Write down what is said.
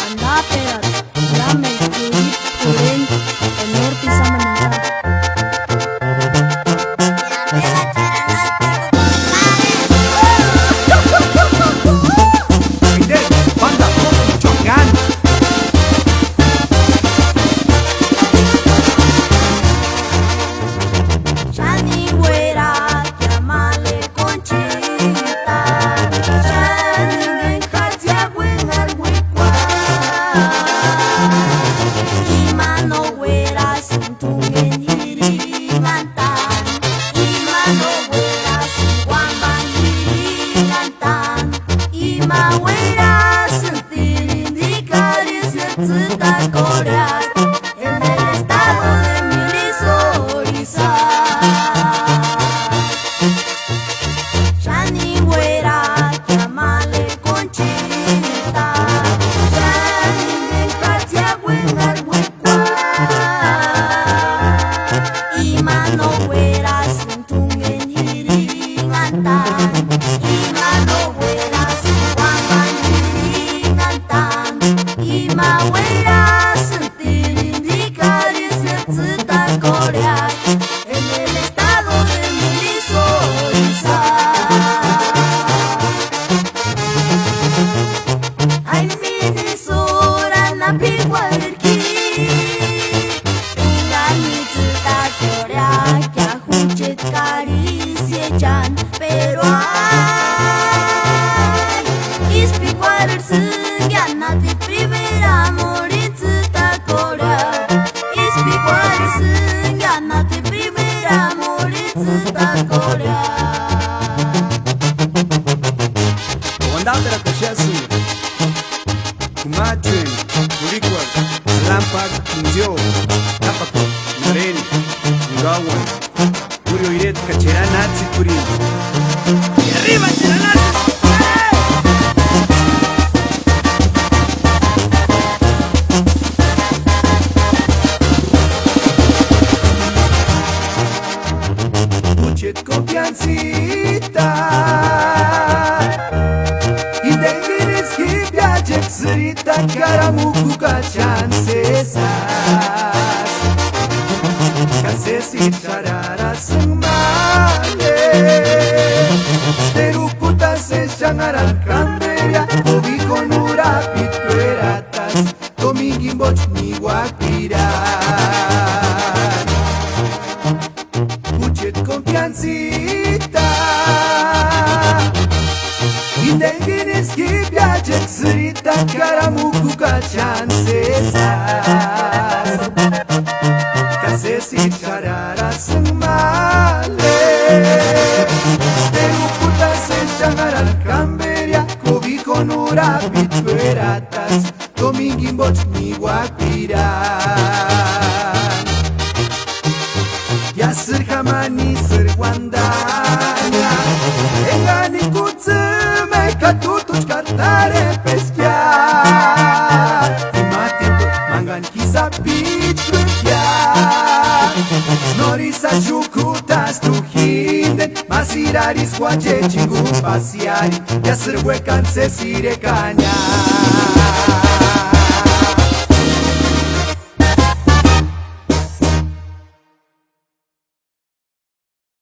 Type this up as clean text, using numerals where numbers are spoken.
Anda perat, dame kulit kuring, el norte sama nangka. Fidel, banda, chocan. Shani güera, llámale Conchita. Shani dejarse huejar huecua. Y mano güera, sintungen hirimantan. Y mano güera, singuamban hirimantan. Y ma güera, sentir indicar y se coreas. En el estado de Milisoriza. Shani güera, llámale Conchita. Shani dejarse huejar huecua. Y mano güera, sintungen hirimantan. Y mano güera, singuamban hirimantan. Y ma güera, sentir indicar y se coreas. En el estado de Milisoriza. Ay, Milisora na piguarki. Unganitsuta korea kya huchet karisiechan. Pero ay, ispiguar sungana de primera moritsuta korea. Ispiguar sungana de primera moritsuta korea. Comandante la Cachasu, Kumachuen, Kurikwan, Lampak, Kinzio, Tapaco, Naren, Ngawan, Curio Iret, Cachera, Nazi, Curio. ¡Y arriba, Cheranazi! Muchet confiancita. Zrita karamuku kachancesas Kasesi charara sumale Terukuta se chanara camberia Obi con ura pitueratas Domingimboch ni guapiran Muchet confiancita Indengines que viaje zrita karamuku kachancesas Kasesi charara sumale Terukuta se chanara camberia Kobi con ura pitueratas Domingimboch ni guapiran Yasir hamani sir wandana Engani kutsume katutuch kartare peskia Imatiko mangan kisa pichukya Norisa shukutas tu hinden Masiraris guache chingu pasiari Yasir huecan se sire caña